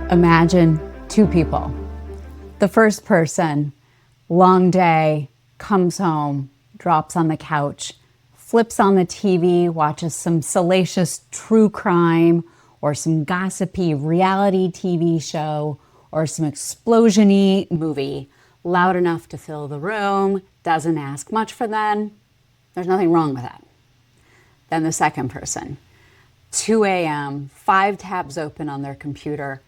Imagine two people. The first person, long day, comes home, drops on the couch, flips on the TV, watches some salacious true crime or some gossipy reality TV show or some explosion-y movie, loud enough to fill the room, doesn't ask much for them. There's nothing wrong with that. Then the second person, 2 a.m., 5 tabs open on their computer,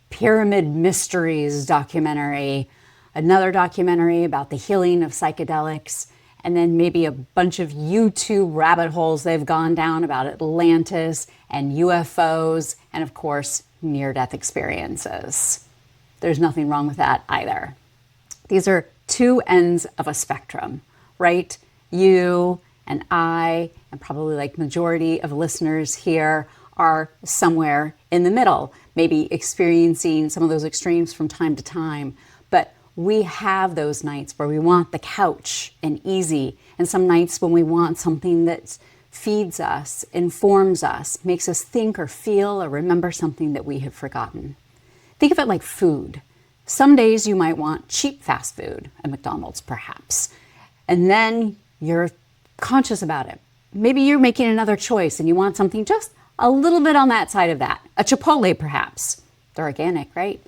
Pyramid Mysteries documentary, another documentary about the healing of psychedelics, and then maybe a bunch of YouTube rabbit holes they've gone down about Atlantis and UFOs, and of course, near-death experiences. There's nothing wrong with that either. These are two ends of a spectrum, right? You and I, and probably like majority of listeners here, are somewhere in the middle, maybe experiencing some of those extremes from time to time. But we have those nights where we want the couch and easy, and some nights when we want something that feeds us, informs us, makes us think or feel or remember something that we have forgotten. Think of it like food. Some days you might want cheap fast food at McDonald's, perhaps, and then you're conscious about it. Maybe you're making another choice and you want something just a little bit on that side of that. A Chipotle, perhaps. They're organic, right?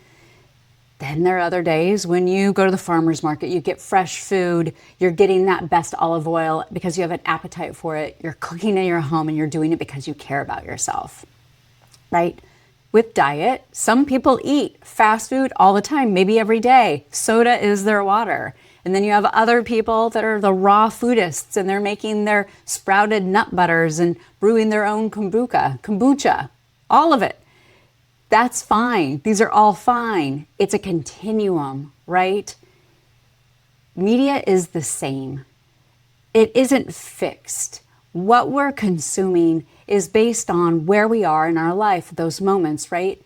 Then there are other days when you go to the farmer's market, you get fresh food, you're getting that best olive oil because you have an appetite for it, you're cooking in your home and you're doing it because you care about yourself, right? With diet, some people eat fast food all the time, maybe every day. Soda is their water. And then you have other people that are the raw foodists and they're making their sprouted nut butters and brewing their own kombucha, all of it. That's fine. These are all fine. It's a continuum, right? Media is the same. It isn't fixed. What we're consuming is based on where we are in our life, those moments, right?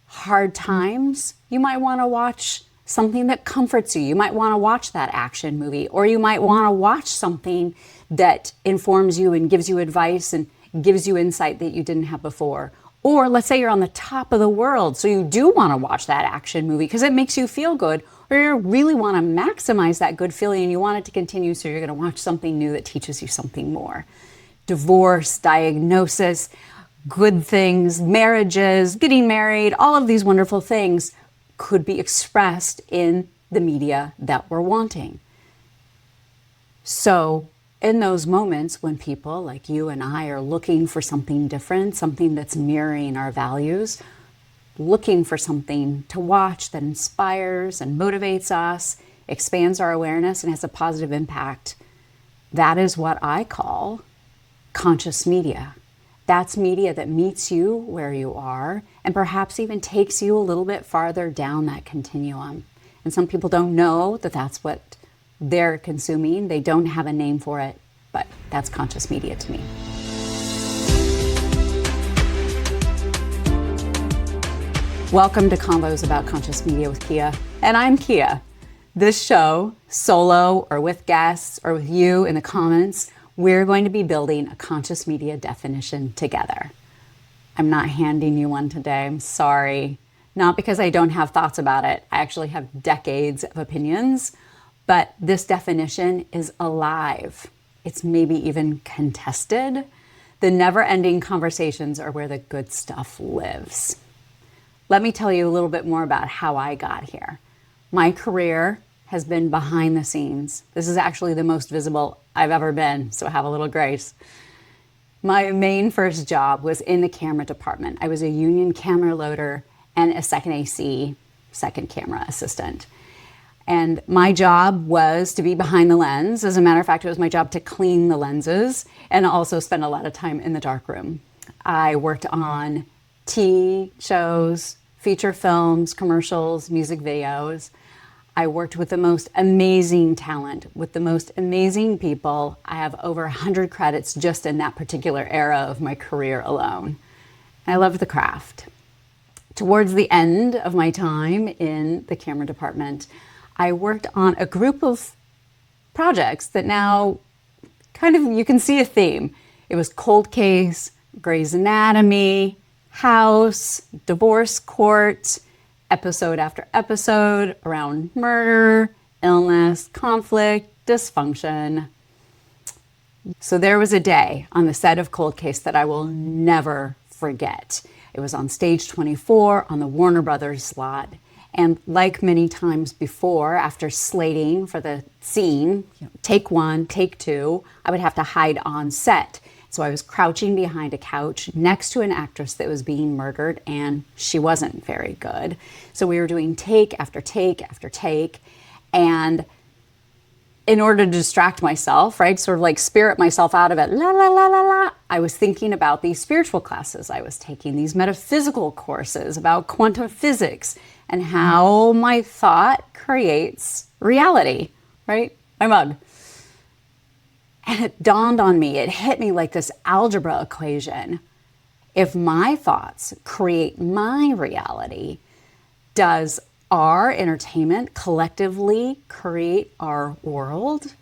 Hard times, you might want to watch something that comforts you. You might want to watch that action movie, or you might want to watch something that informs you and gives you advice and gives you insight that you didn't have before. Or let's say you're on the top of the world, so you do want to watch that action movie because it makes you feel good, or you really want to maximize that good feeling and you want it to continue, so you're going to watch something new that teaches you something more. Divorce, diagnosis, good things, marriages, getting married, all of these wonderful things could be expressed in the media that we're wanting. So in those moments when people like you and I are looking for something different, something that's mirroring our values, looking for something to watch that inspires and motivates us, expands our awareness, and has a positive impact, that is what I call conscious media. That's media that meets you where you are and perhaps even takes you a little bit farther down that continuum. And some people don't know that that's what they're consuming. They don't have a name for it, but that's conscious media to me. Welcome to Convos about Conscious Media with Kia, and I'm Kia. This show, solo or with guests or with you in the comments, we're going to be building a conscious media definition together. I'm not handing you one today, I'm sorry. Not because I don't have thoughts about it. I actually have decades of opinions, but this definition is alive. It's maybe even contested. The never-ending conversations are where the good stuff lives. Let me tell you a little bit more about how I got here. My career has been behind the scenes. This is actually the most visible I've ever been, so have a little grace. My main first job was in the camera department. I was a union camera loader and a second AC, second camera assistant. And my job was to be behind the lens. As a matter of fact, it was my job to clean the lenses and also spend a lot of time in the darkroom. I worked on TV shows, feature films, commercials, music videos. I worked with the most amazing talent, with the most amazing people. I have over 100 credits just in that particular era of my career alone. I loved the craft. Towards the end of my time in the camera department, I worked on a group of projects that now kind of, you can see a theme. It was Cold Case, Grey's Anatomy, house, divorce court, episode after episode around murder, illness, conflict, dysfunction. So there was a day on the set of Cold Case that I will never forget. It was on stage 24 on the Warner Brothers lot. And like many times before, after slating for the scene, take one, take two, I would have to hide on set. So I was crouching behind a couch next to an actress that was being murdered, and she wasn't very good. So we were doing take after take after take. And in order to distract myself, right, sort of like spirit myself out of it, la, la, la, la, la, I was thinking about these spiritual classes I was taking, these metaphysical courses about quantum physics and how my thought creates reality, right? My mug. And it dawned on me, it hit me like this algebra equation. If my thoughts create my reality, does our entertainment collectively create our world?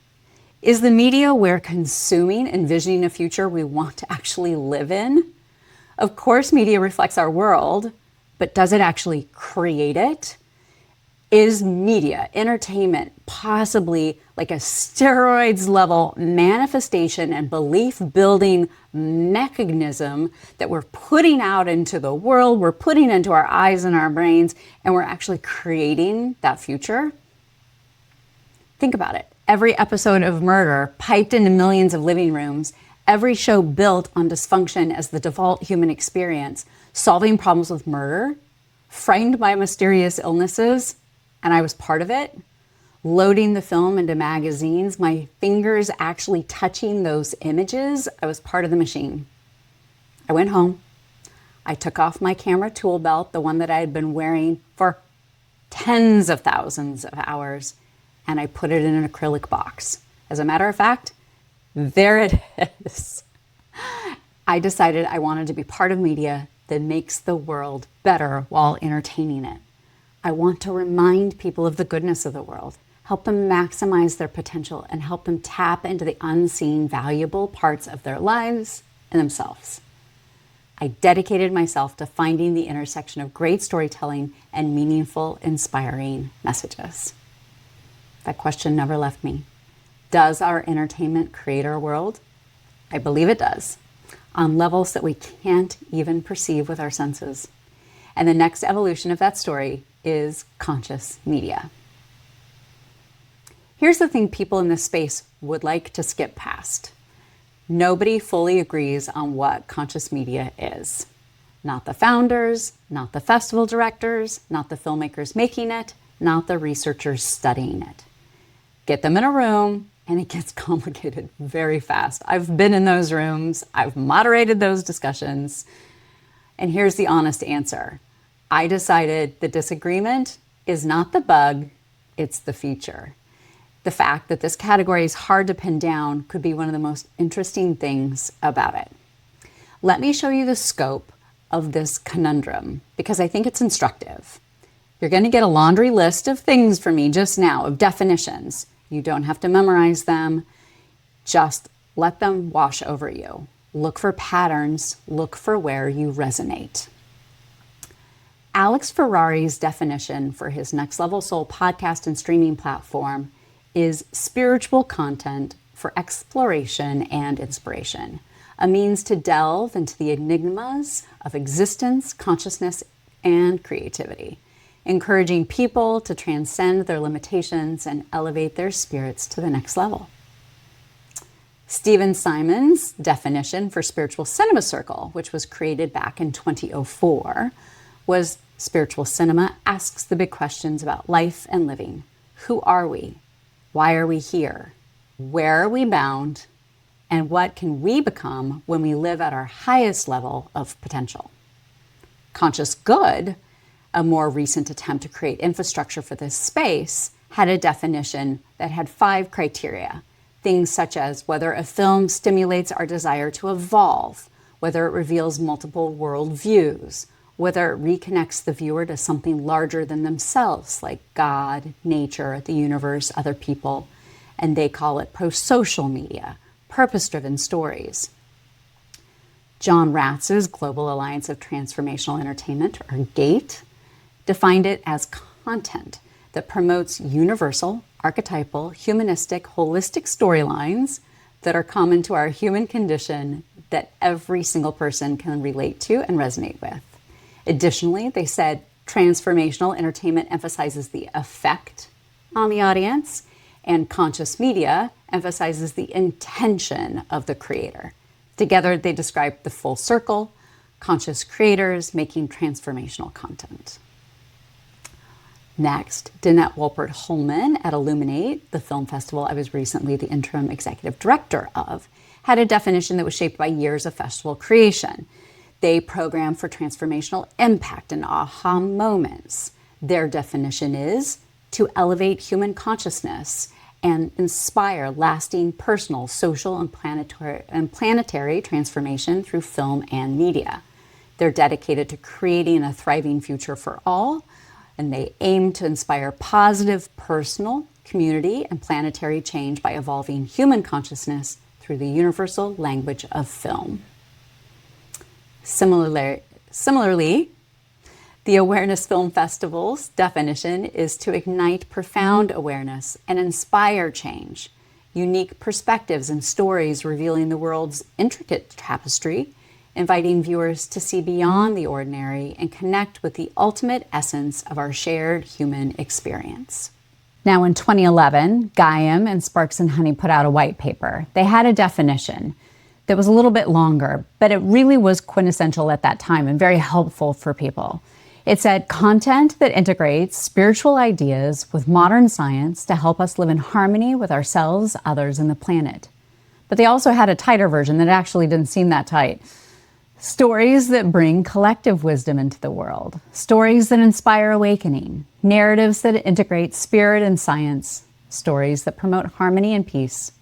Is the media we're consuming envisioning a future we want to actually live in? Of course, media reflects our world, but does it actually create it? Is media, entertainment, possibly like a steroids level manifestation and belief building mechanism that we're putting out into the world, we're putting into our eyes and our brains, and we're actually creating that future? Think about it. Every episode of murder piped into millions of living rooms, every show built on dysfunction as the default human experience, solving problems with murder, frightened by mysterious illnesses, and I was part of it, loading the film into magazines, my fingers actually touching those images. I was part of the machine. I went home. I took off my camera tool belt, the one that I had been wearing for tens of thousands of hours, and I put it in an acrylic box. As a matter of fact, there it is. I decided I wanted to be part of media that makes the world better while entertaining it. I want to remind people of the goodness of the world, help them maximize their potential, and help them tap into the unseen, valuable parts of their lives and themselves. I dedicated myself to finding the intersection of great storytelling and meaningful, inspiring messages. That question never left me. Does our entertainment create our world? I believe it does, on levels that we can't even perceive with our senses. And the next evolution of that story is conscious media. Here's the thing people in this space would like to skip past. Nobody fully agrees on what conscious media is. Not the founders, not the festival directors, not the filmmakers making it, not the researchers studying it. Get them in a room and it gets complicated very fast. I've been in those rooms, I've moderated those discussions, and here's the honest answer. I decided the disagreement is not the bug, it's the feature. The fact that this category is hard to pin down could be one of the most interesting things about it. Let me show you the scope of this conundrum because I think it's instructive. You're going to get a laundry list of things from me just now, of definitions. You don't have to memorize them. Just let them wash over you. Look for patterns. Look for where you resonate. Alex Ferrari's definition for his Next Level Soul podcast and streaming platform is spiritual content for exploration and inspiration, a means to delve into the enigmas of existence, consciousness, and creativity, encouraging people to transcend their limitations and elevate their spirits to the next level. Stephen Simon's definition for Spiritual Cinema Circle, which was created back in 2004, was spiritual cinema asks the big questions about life and living. Who are we? Why are we here? Where are we bound? And what can we become when we live at our highest level of potential? Conscious Good, a more recent attempt to create infrastructure for this space, had a definition that had 5 criteria. Things such as whether a film stimulates our desire to evolve, whether it reveals multiple worldviews, whether it reconnects the viewer to something larger than themselves, like God, nature, the universe, other people, and they call it pro-social media, purpose-driven stories. John Ratz's Global Alliance of Transformational Entertainment, or GATE, defined it as content that promotes universal, archetypal, humanistic, holistic storylines that are common to our human condition that every single person can relate to and resonate with. Additionally, they said transformational entertainment emphasizes the effect on the audience, and conscious media emphasizes the intention of the creator. Together, they describe the full circle, conscious creators making transformational content. Next, Danette Wolpert-Holman at Illuminate, the film festival I was recently the interim executive director of, had a definition that was shaped by years of festival creation. They program for transformational impact and aha moments. Their definition is to elevate human consciousness and inspire lasting personal, social, and planetary transformation through film and media. They're dedicated to creating a thriving future for all, and they aim to inspire positive personal, community, and planetary change by evolving human consciousness through the universal language of film. Similarly, the Awareness Film Festival's definition is to ignite profound awareness and inspire change, unique perspectives and stories revealing the world's intricate tapestry, inviting viewers to see beyond the ordinary and connect with the ultimate essence of our shared human experience. Now in 2011, Gaiam and Sparks and Honey put out a white paper. They had a definition that was a little bit longer, but it really was quintessential at that time and very helpful for people. It said content that integrates spiritual ideas with modern science to help us live in harmony with ourselves, others, and the planet. But they also had a tighter version that actually didn't seem that tight. Stories that bring collective wisdom into the world. Stories that inspire awakening. Narratives that integrate spirit and science. Stories that promote harmony and peace.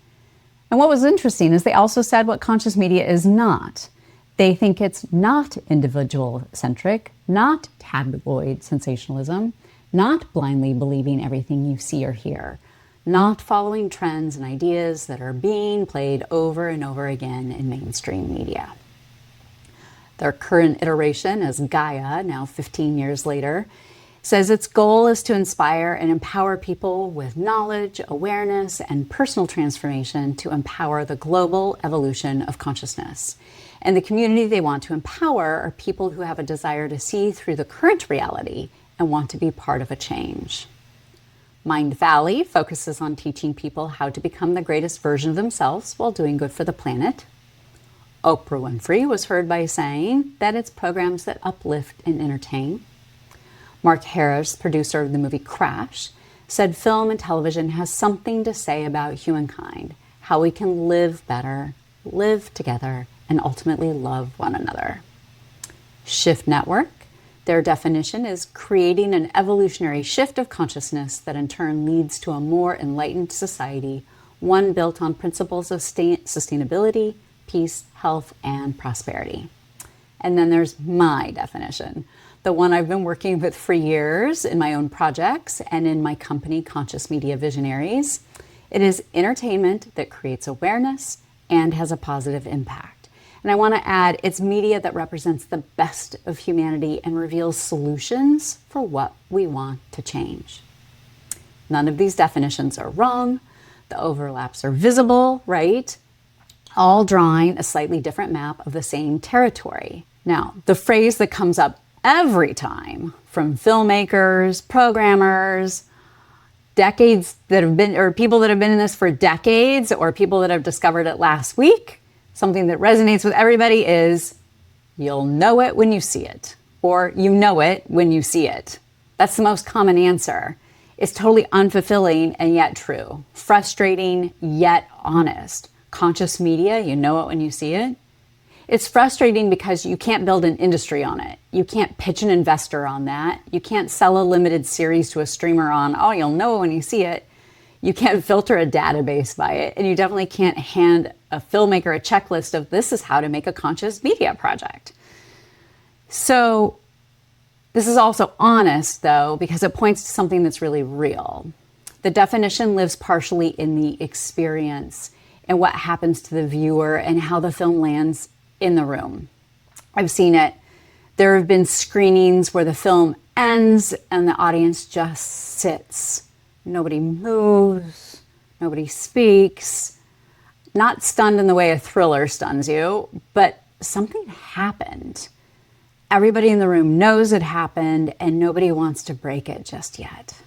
And what was interesting is they also said what conscious media is not. They think it's not individual-centric, not tabloid sensationalism, not blindly believing everything you see or hear, not following trends and ideas that are being played over and over again in mainstream media. Their current iteration, as Gaia, now 15 years later, says its goal is to inspire and empower people with knowledge, awareness, and personal transformation to empower the global evolution of consciousness. And the community they want to empower are people who have a desire to see through the current reality and want to be part of a change. Mind Valley focuses on teaching people how to become the greatest version of themselves while doing good for the planet. Oprah Winfrey was heard by saying that it's programs that uplift and entertain. Mark Harris, producer of the movie Crash, said film and television has something to say about humankind, how we can live better, live together, and ultimately love one another. Shift Network, their definition is creating an evolutionary shift of consciousness that in turn leads to a more enlightened society, one built on principles of sustainability, peace, health, and prosperity. And then there's my definition, the one I've been working with for years in my own projects and in my company, Conscious Media Visionaries. It is entertainment that creates awareness and has a positive impact. And I want to add, it's media that represents the best of humanity and reveals solutions for what we want to change. None of these definitions are wrong. The overlaps are visible, right? All drawing a slightly different map of the same territory. Now, the phrase that comes up every time from filmmakers, programmers, decades that have been, or people that have been in this for decades, or people that have discovered it last week, something that resonates with everybody is, you'll know it when you see it, or you know it when you see it. That's the most common answer. It's totally unfulfilling and yet true. Frustrating yet honest. Conscious media, you know it when you see it. It's frustrating because you can't build an industry on it. You can't pitch an investor on that. You can't sell a limited series to a streamer on, oh, you'll know it when you see it. You can't filter a database by it. And you definitely can't hand a filmmaker a checklist of this is how to make a conscious media project. So this is also honest, though, because it points to something that's really real. The definition lives partially in the experience and what happens to the viewer and how the film lands in the room. I've seen it. There have been screenings where the film ends and the audience just sits. Nobody moves, nobody speaks. Not stunned in the way a thriller stuns you, but something happened. Everybody in the room knows it happened and nobody wants to break it just yet.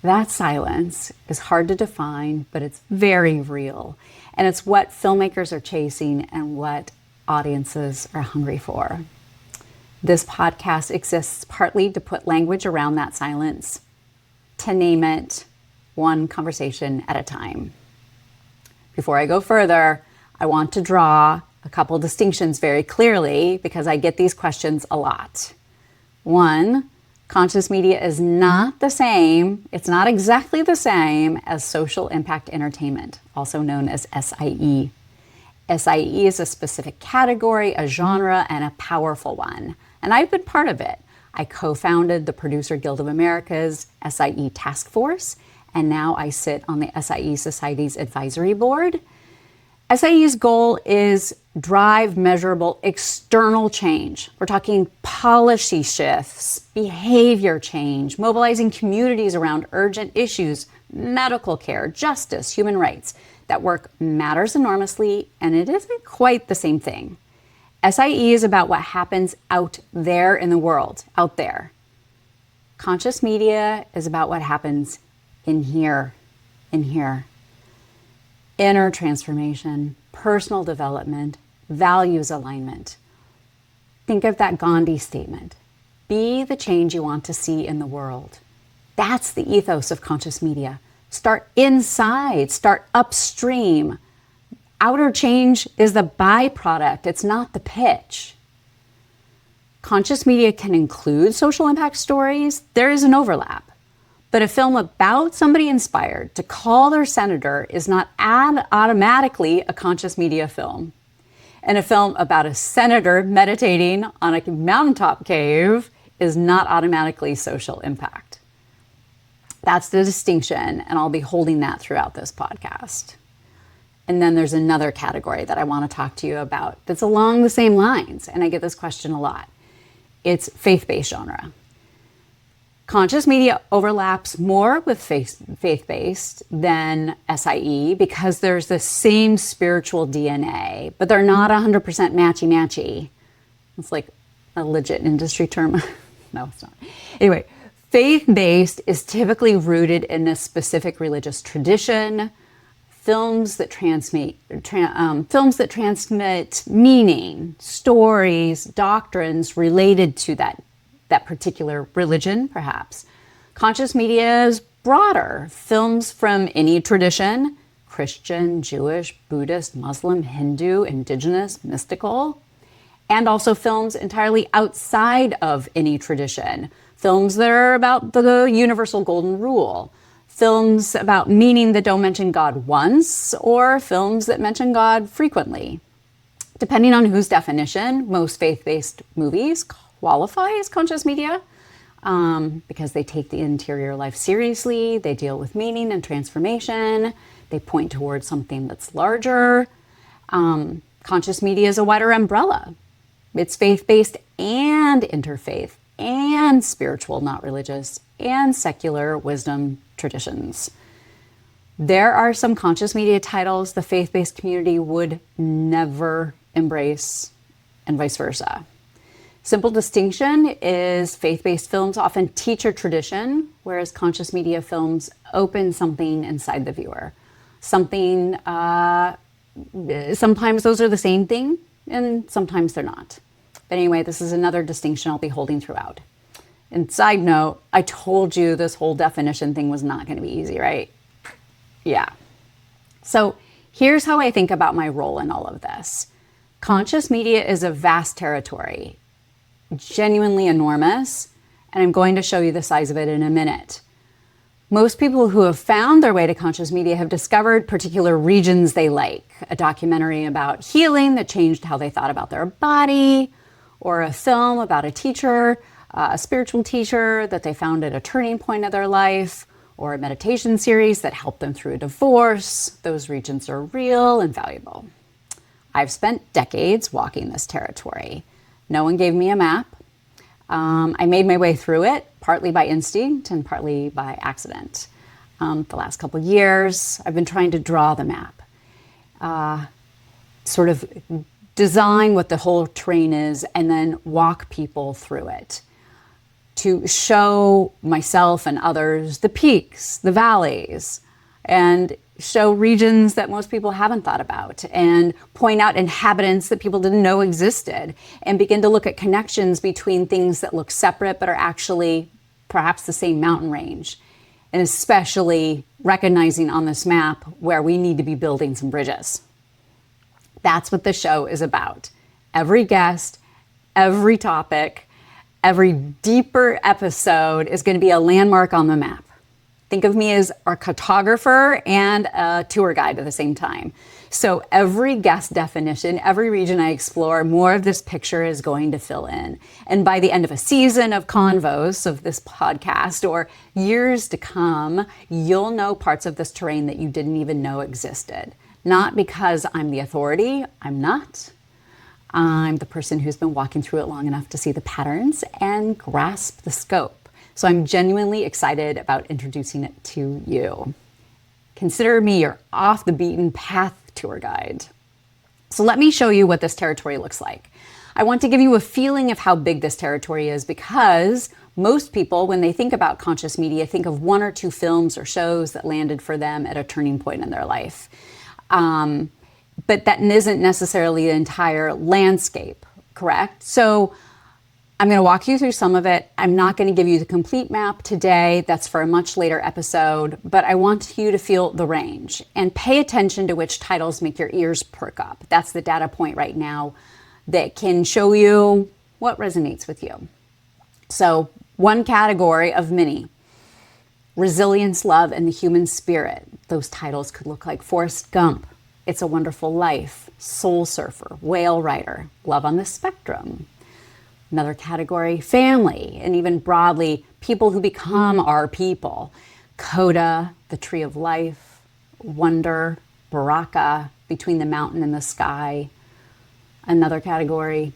That silence is hard to define, but it's very real. And it's what filmmakers are chasing and what audiences are hungry for. This podcast exists partly to put language around that silence, to name it one conversation at a time. Before I go further, I want to draw a couple distinctions very clearly because I get these questions a lot. One, conscious media is not the same, it's not exactly the same as social impact entertainment, also known as SIE. SIE is a specific category, a genre, and a powerful one. And I've been part of it. I co-founded the Producer Guild of America's SIE Task Force, and now I sit on the SIE Society's advisory board. SIE's goal is drive measurable external change. We're talking policy shifts, behavior change, mobilizing communities around urgent issues, medical care, justice, human rights. That work matters enormously, and it isn't quite the same thing. SIE is about what happens out there in the world, out there. Conscious media is about what happens in here. Inner transformation, personal development, values alignment. Think of that Gandhi statement. Be the change you want to see in the world. That's the ethos of conscious media. Start inside, start upstream. Outer change is the byproduct, it's not the pitch. Conscious media can include social impact stories. There is an overlap. But a film about somebody inspired to call their senator is not automatically a conscious media film. And a film about a senator meditating on a mountaintop cave is not automatically social impact. That's the distinction, and I'll be holding that throughout this podcast. And then there's another category that I want to talk to you about that's along the same lines, and I get this question a lot. It's faith-based genre. Conscious media overlaps more with faith-based than SIE because there's the same spiritual DNA, but they're not 100% matchy-matchy. It's like a legit industry term. No, it's not. Anyway, faith-based is typically rooted in a specific religious tradition. Films that transmit meaning, stories, doctrines related to that particular religion, perhaps. Conscious media is broader. Films from any tradition, Christian, Jewish, Buddhist, Muslim, Hindu, indigenous, mystical, and also films entirely outside of any tradition. Films that are about the universal golden rule. Films about meaning that don't mention God once, or films that mention God frequently. Depending on whose definition, most faith-based movies qualify as conscious media because they take the interior life seriously, they deal with meaning and transformation, they point towards something that's larger. Conscious media is a wider umbrella. It's faith-based and interfaith and spiritual, not religious, and secular wisdom traditions. There are some conscious media titles the faith-based community would never embrace, and vice versa. Simple distinction is faith-based films often teach a tradition, whereas conscious media films open something inside the viewer. Something, sometimes those are the same thing, and sometimes they're not. But anyway, this is another distinction I'll be holding throughout. And side note, I told you this whole definition thing was not going to be easy, right? Yeah. So here's how I think about my role in all of this. Conscious media is a vast territory, genuinely enormous, and I'm going to show you the size of it in a minute. Most people who have found their way to conscious media have discovered particular regions they like. A documentary about healing that changed how they thought about their body, or a film about a teacher, a spiritual teacher that they found at a turning point of their life, or a meditation series that helped them through a divorce. Those regions are real and valuable. I've spent decades walking this territory. No one gave me a map. I made my way through it, partly by instinct and partly by accident. The last couple of years, I've been trying to draw the map, sort of design what the whole terrain is, and then walk people through it to show myself and others the peaks, the valleys, and show regions that most people haven't thought about, and point out inhabitants that people didn't know existed, and begin to look at connections between things that look separate but are actually perhaps the same mountain range, and especially recognizing on this map where we need to be building some bridges. That's what the show is about. Every guest, every topic, every deeper episode is going to be a landmark on the map. Think of me as a cartographer and a tour guide at the same time. So every guest definition, every region I explore, more of this picture is going to fill in. And by the end of a season of Convos, of this podcast, or years to come, you'll know parts of this terrain that you didn't even know existed. Not because I'm the authority, I'm not. I'm the person who's been walking through it long enough to see the patterns and grasp the scope. So I'm genuinely excited about introducing it to you. Consider me your off the beaten path tour guide. So let me show you what this territory looks like. I want to give you a feeling of how big this territory is, because most people, when they think about conscious media, think of one or two films or shows that landed for them at a turning point in their life. But that isn't necessarily the entire landscape, correct? So I'm going to walk you through some of it. I'm not going to give you the complete map today. That's for a much later episode. But I want you to feel the range and pay attention to which titles make your ears perk up. That's the data point right now that can show you what resonates with you. So one category of many: resilience, love, and the human spirit. Those titles could look like Forrest Gump, It's a Wonderful Life, Soul Surfer, Whale Rider, Love on the Spectrum. Another category, family, and even broadly, people who become our people. Coda, The Tree of Life, Wonder, Baraka, Between the Mountain and the Sky. Another category,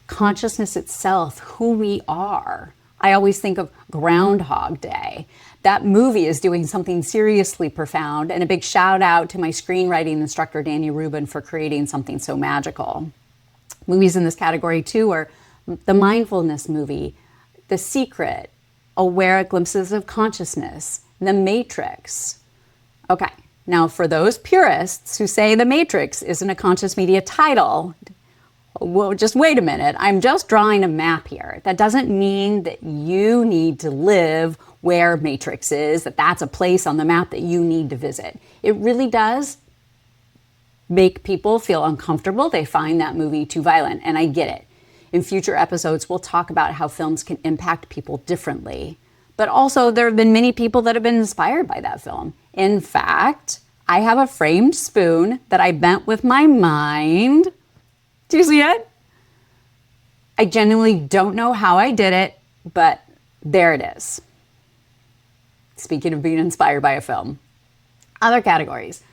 consciousness itself, who we are. I always think of Groundhog Day. That movie is doing something seriously profound, and a big shout out to my screenwriting instructor, Danny Rubin, for creating something so magical. Movies in this category too are the mindfulness movie, The Secret, Aware Glimpses of Consciousness, The Matrix. Okay, now for those purists who say The Matrix isn't a conscious media title, well, just wait a minute. I'm just drawing a map here. That doesn't mean that you need to live where Matrix is, that that's a place on the map that you need to visit. It really does make people feel uncomfortable. They find that movie too violent, and I get it. In future episodes, we'll talk about how films can impact people differently. But also, there have been many people that have been inspired by that film. In fact, I have a framed spoon that I bent with my mind. Do you see it? I genuinely don't know how I did it, but there it is. Speaking of being inspired by a film. Other categories: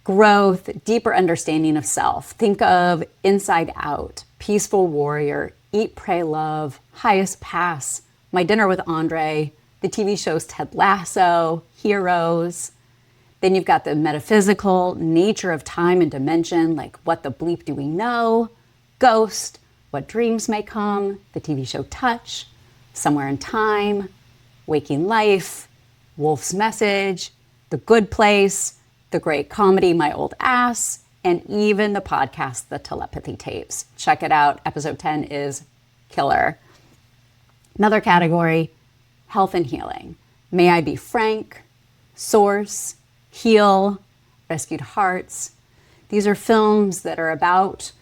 growth, deeper understanding of self. Think of Inside Out, Peaceful Warrior, Eat, Pray, Love, Highest Pass, My Dinner with Andre, the TV shows Ted Lasso, Heroes. Then you've got the metaphysical nature of time and dimension, like What the Bleep Do We Know, Ghost, What Dreams May Come, the TV show Touch, Somewhere in Time, Waking Life, Wolf's Message, The Good Place, the great comedy My Old Ass, and even the podcast, The Telepathy Tapes. Check it out. Episode 10 is killer. Another category, health and healing. May I Be Frank, Source, Heal, Rescued Hearts. These are films that are about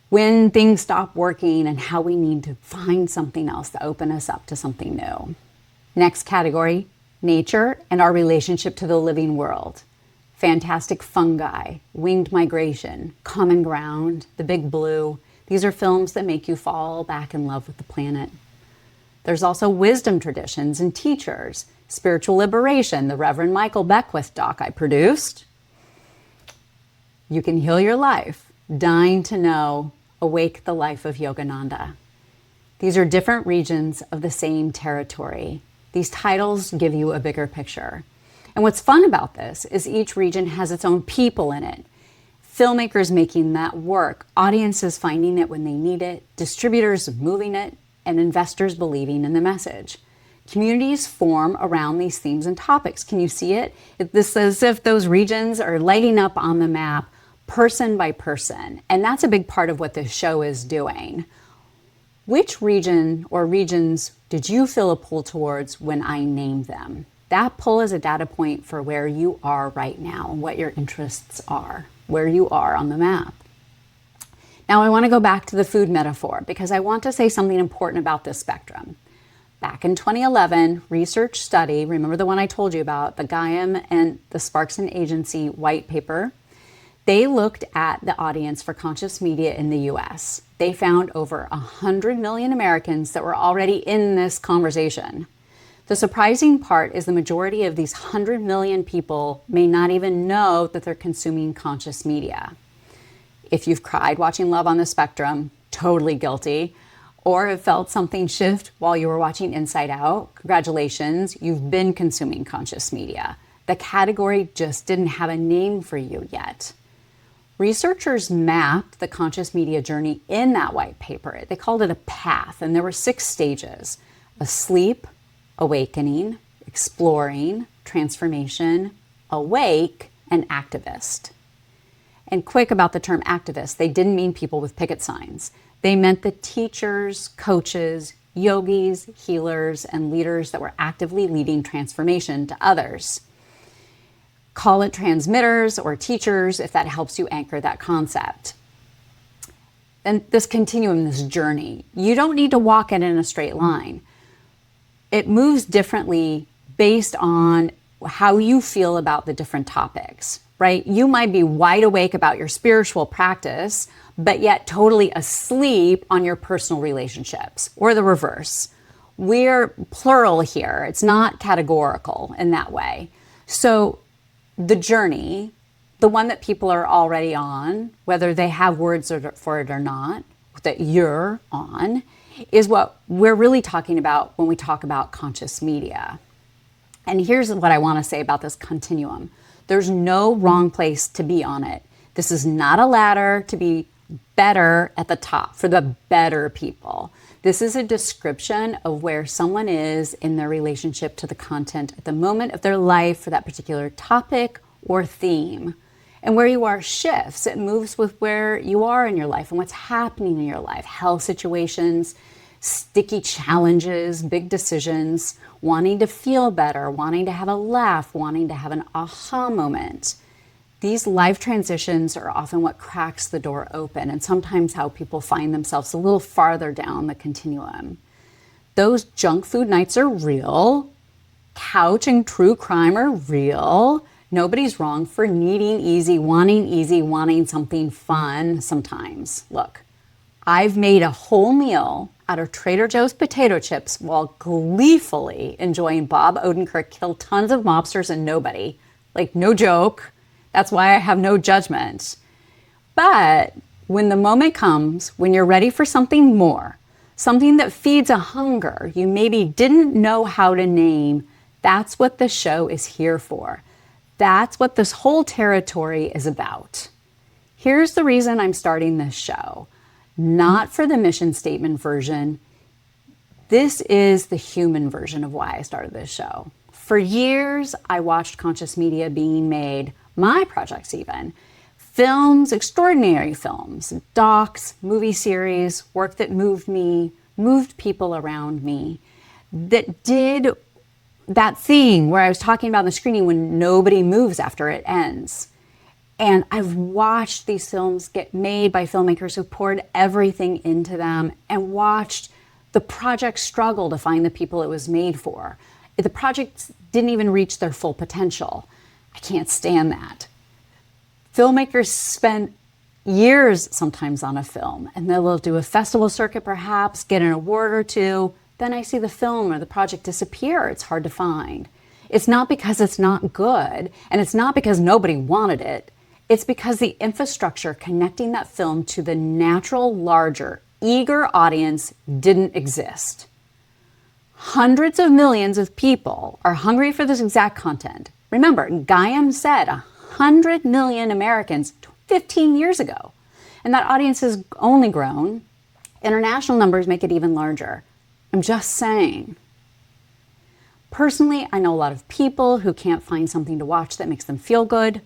when things stop working and how we need to find something else to open us up to something new. Next category, nature and our relationship to the living world. Fantastic Fungi, Winged Migration, Common Ground, The Big Blue. These are films that make you fall back in love with the planet. There's also wisdom traditions and teachers. Spiritual Liberation, the Reverend Michael Beckwith doc I produced. You Can Heal Your Life, Dying to Know, Awake the Life of Yogananda. These are different regions of the same territory. These titles give you a bigger picture. And what's fun about this is each region has its own people in it. Filmmakers making that work, audiences finding it when they need it, distributors moving it, and investors believing in the message. Communities form around these themes and topics. Can you see it? It's as if those regions are lighting up on the map, person by person. And that's a big part of what this show is doing. Which region or regions did you feel a pull towards when I named them? That pull is a data point for where you are right now and what your interests are, where you are on the map. Now I want to go back to the food metaphor because I want to say something important about this spectrum. Back in 2011, research study, remember the one I told you about, the Guyam and the Sparkson Agency white paper? They looked at the audience for conscious media in the US. They found over 100 million Americans that were already in this conversation. The surprising part is the majority of these 100 million people may not even know that they're consuming conscious media. If you've cried watching Love on the Spectrum, totally guilty, or have felt something shift while you were watching Inside Out, congratulations, you've been consuming conscious media. The category just didn't have a name for you yet. Researchers mapped the conscious media journey in that white paper. They called it a path, and there were 6 stages: asleep, awakening, exploring, transformation, awake, and activist. And quick about the term activist, they didn't mean people with picket signs. They meant the teachers, coaches, yogis, healers, and leaders that were actively leading transformation to others. Call it transmitters or teachers if that helps you anchor that concept. And this continuum, this journey, you don't need to walk it in a straight line. It moves differently based on how you feel about the different topics, right? You might be wide awake about your spiritual practice, but yet totally asleep on your personal relationships, or the reverse. We're plural here. It's not categorical in that way. So the journey, the one that people are already on, whether they have words for it or not, that you're on, is what we're really talking about when we talk about conscious media. And here's what I want to say about this continuum. There's no wrong place to be on it. This is not a ladder to be better at the top for the better people. This is a description of where someone is in their relationship to the content at the moment of their life for that particular topic or theme. And where you are shifts. It moves with where you are in your life and what's happening in your life. Health situations, sticky challenges, big decisions, wanting to feel better, wanting to have a laugh, wanting to have an aha moment. These life transitions are often what cracks the door open and sometimes how people find themselves a little farther down the continuum. Those junk food nights are real. Couch and true crime are real. Nobody's wrong for needing easy, wanting something fun sometimes. Look, I've made a whole meal out of Trader Joe's potato chips while gleefully enjoying Bob Odenkirk kill tons of mobsters and nobody. Like, no joke. That's why I have no judgment. But when the moment comes, when you're ready for something more, something that feeds a hunger you maybe didn't know how to name, that's what the show is here for. That's what this whole territory is about. Here's the reason I'm starting this show. Not for the mission statement version. This is the human version of why I started this show. For years, I watched conscious media being made, my projects even. Films, extraordinary films, docs, movie series, work that moved me, moved people around me, that did that thing where I was talking about the screening when nobody moves after it ends. And I've watched these films get made by filmmakers who poured everything into them and watched the project struggle to find the people it was made for. The projects didn't even reach their full potential. I can't stand that. Filmmakers spend years sometimes on a film and they'll do a festival circuit perhaps, get an award or two. Then I see the film or the project disappear. It's hard to find. It's not because it's not good and it's not because nobody wanted it. It's because the infrastructure connecting that film to the natural, larger, eager audience didn't exist. Hundreds of millions of people are hungry for this exact content. Remember, Guyam said 100 million Americans 15 years ago, and that audience has only grown. International numbers make it even larger. I'm just saying. Personally, I know a lot of people who can't find something to watch that makes them feel good,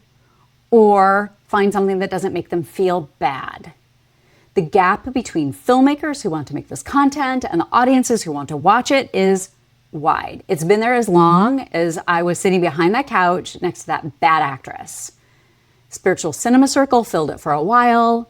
or find something that doesn't make them feel bad. The gap between filmmakers who want to make this content and the audiences who want to watch it is wide. It's been there as long as I was sitting behind that couch next to that bad actress. Spiritual Cinema Circle filled it for a while.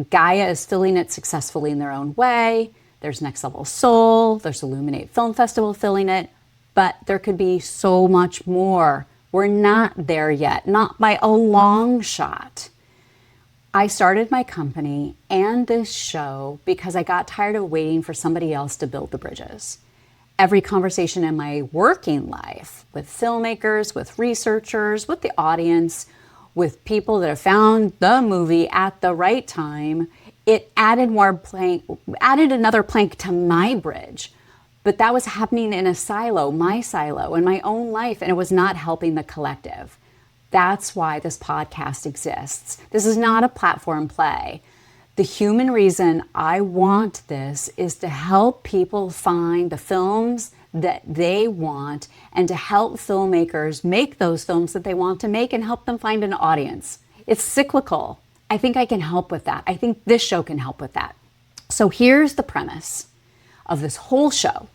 Gaia is filling it successfully in their own way. There's Next Level Soul, there's Illuminate Film Festival filling it, but there could be so much more. We're not there yet, not by a long shot. I started my company and this show because I got tired of waiting for somebody else to build the bridges. Every conversation in my working life with filmmakers, with researchers, with the audience, with people that have found the movie at the right time, it added another plank to my bridge. But that was happening in a silo, my silo, in my own life, and it was not helping the collective. That's why this podcast exists. This is not a platform play. The human reason I want this is to help people find the films that they want and to help filmmakers make those films that they want to make and help them find an audience. It's cyclical. I think I can help with that. I think this show can help with that. So here's the premise of this whole show.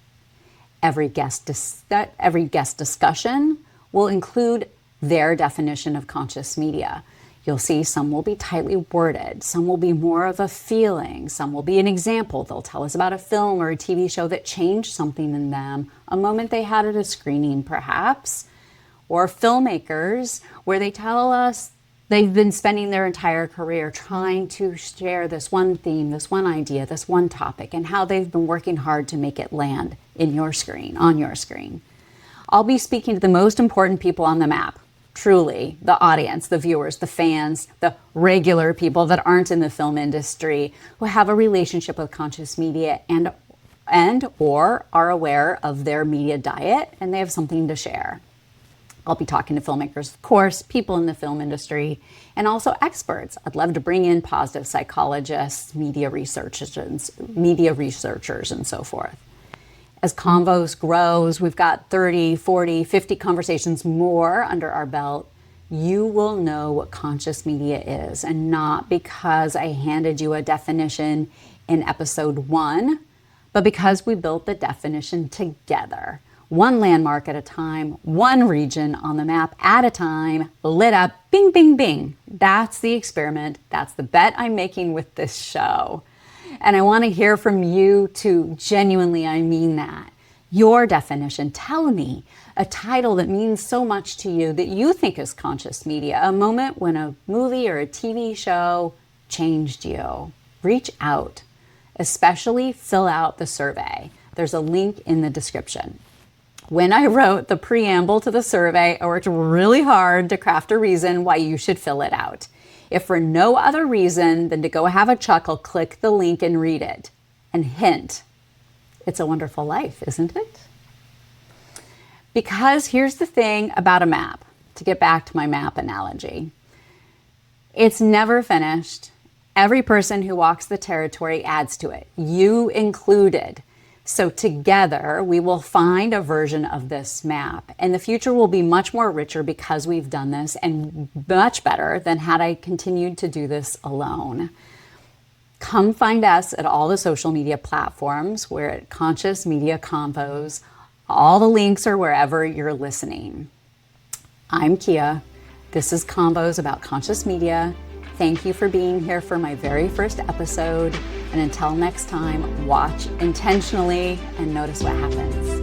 Every guest discussion will include their definition of conscious media. You'll see some will be tightly worded, some will be more of a feeling, some will be an example. They'll tell us about a film or a TV show that changed something in them, a moment they had at a screening perhaps, or filmmakers where they tell us they've been spending their entire career trying to share this one theme, this one idea, this one topic, and how they've been working hard to make it land in your screen, on your screen. I'll be speaking to the most important people on the map, truly, the audience, the viewers, the fans, the regular people that aren't in the film industry, who have a relationship with conscious media and or are aware of their media diet, and they have something to share. I'll be talking to filmmakers, of course, people in the film industry, and also experts. I'd love to bring in positive psychologists, media researchers, and so forth. As Convos grows, we've got 30, 40, 50 conversations more under our belt. You will know what conscious media is, and not because I handed you a definition in episode 1, but because we built the definition together. One landmark at a time, one region on the map at a time, lit up, bing, bing, bing. That's the experiment. That's the bet I'm making with this show. And I want to hear from you too. Genuinely, I mean that. Your definition. Tell me a title that means so much to you that you think is conscious media, a moment when a movie or a TV show changed you. Reach out, especially fill out the survey. There's a link in the description. When I wrote the preamble to the survey, I worked really hard to craft a reason why you should fill it out. If for no other reason than to go have a chuckle, click the link and read it. And hint, it's a wonderful life, isn't it? Because here's the thing about a map, to get back to my map analogy. It's never finished. Every person who walks the territory adds to it, you included. So together we will find a version of this map, and the future will be much more richer because we've done this, and much better than had I continued to do this alone. Come find us at all the social media platforms. We're at Conscious Media Convos. All the links are wherever you're listening. I'm Kia. This is Convos about conscious media. Thank you for being here for my very first episode. And until next time, watch intentionally and notice what happens.